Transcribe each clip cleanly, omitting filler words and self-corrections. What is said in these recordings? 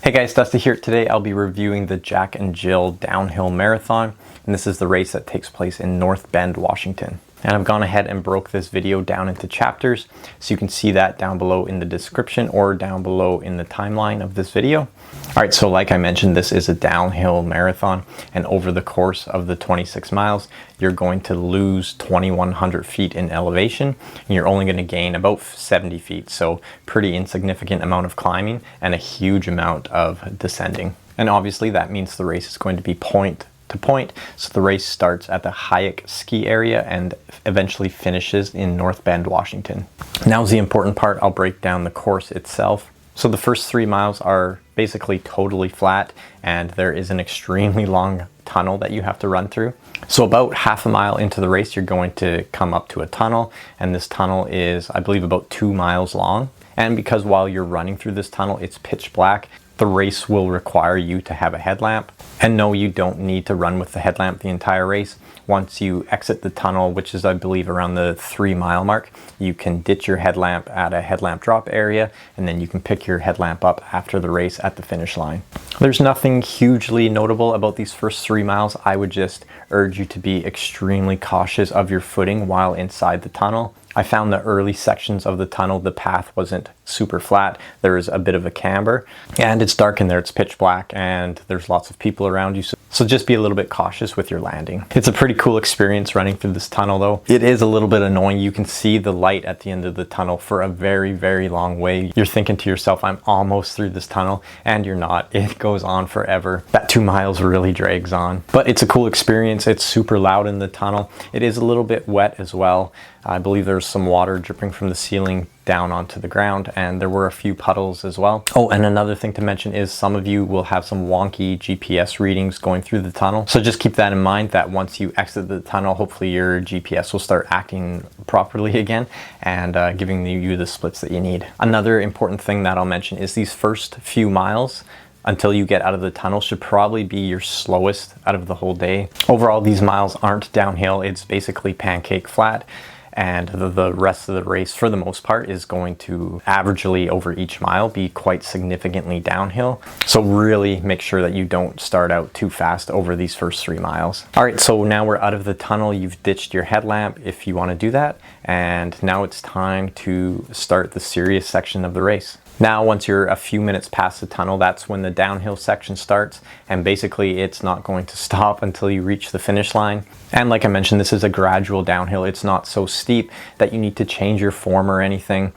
Hey guys, Dusty here. Today I'll be reviewing the Jack and Jill Downhill Marathon, and this is the race that takes place in North Bend, Washington. And I've gone ahead and broke this video down into chapters, so you can see that down below in the description or down below in the timeline of this video. Alright, so like I mentioned, this is a downhill marathon, and over the course of the 26 miles, you're going to lose 2,100 feet in elevation, and you're only going to gain about 70 feet, so pretty insignificant amount of climbing and a huge amount of descending. And obviously that means the race is going to be point to point, so the race starts at the Hayek ski area and eventually finishes in North Bend, Washington. Now's the important part. I'll break down the course itself. So the first 3 miles are basically totally flat, and there is an extremely long tunnel that you have to run through. So about half a mile into the race, you're going to come up to a tunnel, and this tunnel is, I believe, about 2 miles long. And because while you're running through this tunnel, it's pitch black, the race will require you to have a headlamp. And no, you don't need to run with the headlamp the entire race. Once you exit the tunnel, which is, I believe, around the 3 mile mark, you can ditch your headlamp at a headlamp drop area, and then you can pick your headlamp up after the race at the finish line. There's nothing hugely notable about these first 3 miles. I would just urge you to be extremely cautious of your footing while inside the tunnel. I found the early sections of the tunnel, the path wasn't super flat. There is a bit of a camber, and it's dark in there, it's pitch black, and there's lots of people around you. So just be a little bit cautious with your landing. It's a pretty cool experience running through this tunnel though. It is a little bit annoying. You can see the light at the end of the tunnel for a very, very long way. You're thinking to yourself, I'm almost through this tunnel, and you're not. It goes on forever. That 2 miles really drags on. But it's a cool experience. It's super loud in the tunnel. It is a little bit wet as well. I believe there's some water dripping from the ceiling down onto the ground, and there were a few puddles as well. Oh, and another thing to mention is some of you will have some wonky GPS readings going through the tunnel. So just keep that in mind, that once you exit the tunnel, hopefully your GPS will start acting properly again and giving you the splits that you need. Another important thing that I'll mention is these first few miles until you get out of the tunnel should probably be your slowest out of the whole day. Overall, these miles aren't downhill. It's basically pancake flat. And the rest of the race, for the most part, is going to averagely over each mile be quite significantly downhill. So really make sure that you don't start out too fast over these first 3 miles. All right, so now we're out of the tunnel. You've ditched your headlamp if you want to do that. And now it's time to start the serious section of the race. Now, once you're a few minutes past the tunnel, that's when the downhill section starts, and basically it's not going to stop until you reach the finish line. And like I mentioned, this is a gradual downhill. It's not so steep that you need to change your form or anything.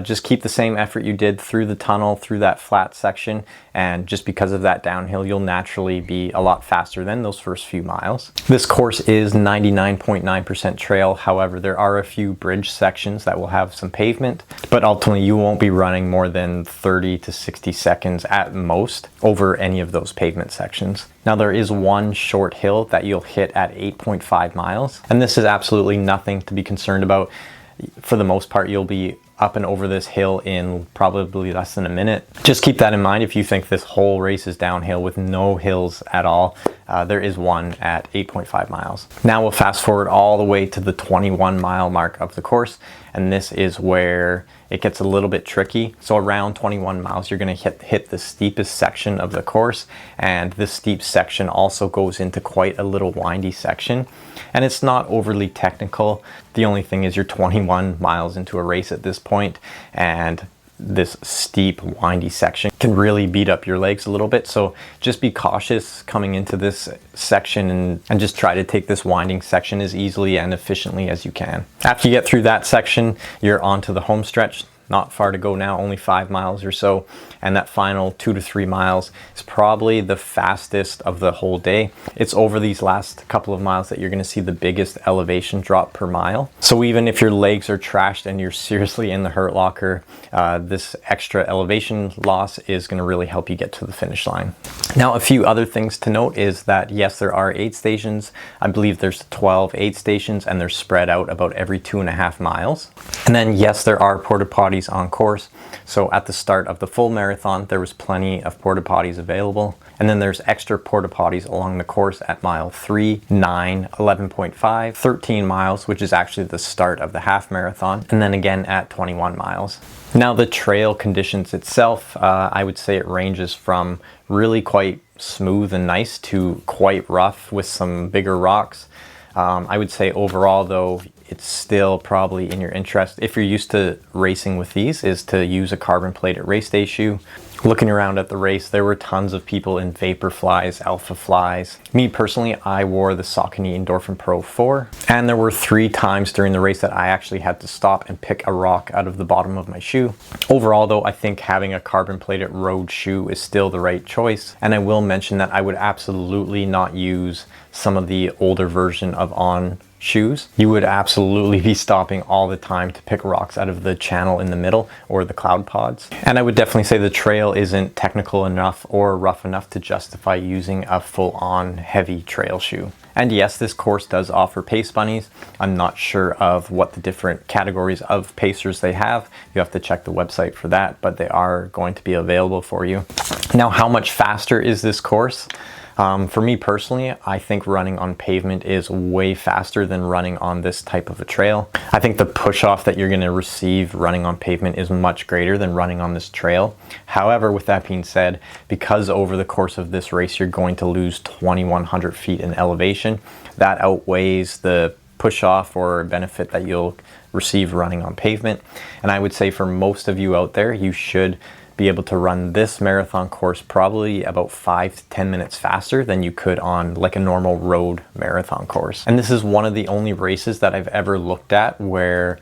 Just keep the same effort you did through the tunnel, through that flat section, and just because of that downhill, you'll naturally be a lot faster than those first few miles. This course is 99.9% trail. However, there are a few bridge sections that will have some pavement, but ultimately you won't be running more than 30 to 60 seconds at most over any of those pavement sections. Now, there is one short hill that you'll hit at 8.5 miles, and this is absolutely nothing to be concerned about. For the most part, you'll be up and over this hill in probably less than a minute. Just keep that in mind if you think this whole race is downhill with no hills at all. There is one at 8.5 miles. Now we'll fast forward all the way to the 21 mile mark of the course, and this is where it gets a little bit tricky. So around 21 miles, you're going to hit the steepest section of the course, and this steep section also goes into quite a little windy section. And it's not overly technical. The only thing is you're 21 miles into a race at this point, and this steep windy section can really beat up your legs a little bit. So just be cautious coming into this section and just try to take this winding section as easily and efficiently as you can. After you get through that section, you're onto the home stretch. Not far to go now, only 5 miles or so, and that final 2 to 3 miles is probably the fastest of the whole day. It's over these last couple of miles that you're going to see the biggest elevation drop per mile. So even if your legs are trashed and you're seriously in the hurt locker, this extra elevation loss is going to really help you get to the finish line. Now, a few other things to note is that yes, there are aid stations. I believe there's 12 aid stations, and they're spread out about every 2.5 miles. And then yes, there are porta potties potties on course. So at the start of the full marathon, there was plenty of porta potties available. And then there's extra porta potties along the course at mile 3, 9, 11.5, 13 miles, which is actually the start of the half marathon, and then again at 21 miles. Now the trail conditions itself, I would say it ranges from really quite smooth and nice to quite rough with some bigger rocks. I would say overall though, it's still probably in your interest, if you're used to racing with these, is to use a carbon plated race day shoe. Looking around at the race, there were tons of people in Vapor Flies, Alpha Flies. Me personally, I wore the Saucony Endorphin Pro 4, and there were 3 times during the race that I actually had to stop and pick a rock out of the bottom of my shoe. Overall though, I think having a carbon plated road shoe is still the right choice, and I will mention that I would absolutely not use some of the older version of On shoes. You would absolutely be stopping all the time to pick rocks out of the channel in the middle or the cloud pods. And I would definitely say the trail isn't technical enough or rough enough to justify using a full-on heavy trail shoe. And yes, this course does offer pace bunnies. I'm not sure of what the different categories of pacers they have. You have to check the website for that, but they are going to be available for you. Now, how much faster is this course? For me personally, I think running on pavement is way faster than running on this type of a trail. I think the push off that you're going to receive running on pavement is much greater than running on this trail. However, with that being said, because over the course of this race you're going to lose 2,100 feet in elevation, that outweighs the push off or benefit that you'll receive running on pavement. And I would say for most of you out there, you should be able to run this marathon course probably about 5 to 10 minutes faster than you could on like a normal road marathon course. And this is one of the only races that I've ever looked at where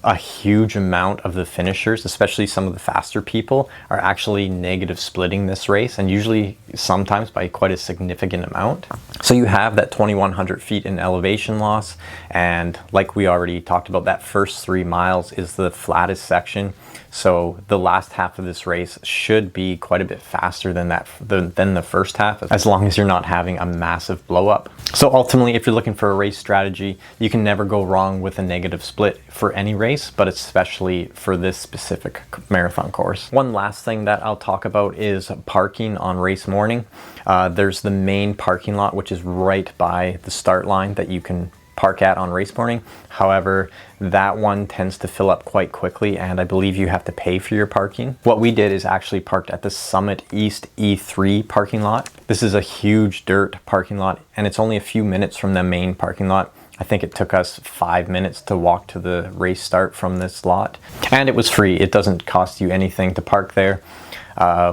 a huge amount of the finishers, especially some of the faster people, are actually negative splitting this race, and usually sometimes by quite a significant amount. So you have that 2,100 feet in elevation loss, and like we already talked about, that first 3 miles is the flattest section. So the last half of this race should be quite a bit faster than the first half, as long as you're not having a massive blow up. So ultimately, if you're looking for a race strategy, you can never go wrong with a negative split for any race, but especially for this specific marathon course. One last thing that I'll talk about is parking on race morning. There's the main parking lot, which is right by the start line that you can park at on race morning. However, that one tends to fill up quite quickly, and I believe you have to pay for your parking. What we did is actually parked at the Summit East E3 parking lot. This is a huge dirt parking lot, and it's only a few minutes from the main parking lot. I think it took us 5 minutes to walk to the race start from this lot, and it was free. It doesn't cost you anything to park there.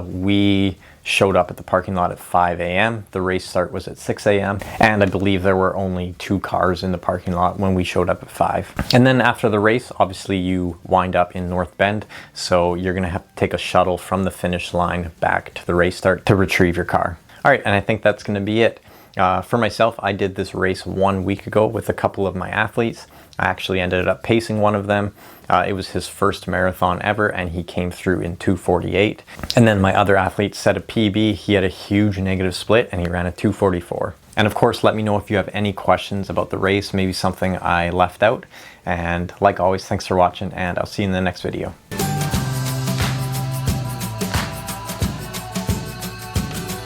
We showed up at the parking lot at 5 a.m. The race start was at 6 a.m. and I believe there were only 2 cars in the parking lot when we showed up at 5. And then after the race, obviously you wind up in North Bend, so you're gonna have to take a shuttle from the finish line back to the race start to retrieve your car. All right, and I think that's gonna be it. For myself, I did this race 1 week ago with a couple of my athletes. I actually ended up pacing one of them. It was his first marathon ever, and he came through in 2:48. And then my other athlete set a PB. He had a huge negative split, and he ran a 2:44. And of course, let me know if you have any questions about the race, maybe something I left out. And like always, thanks for watching, and I'll see you in the next video.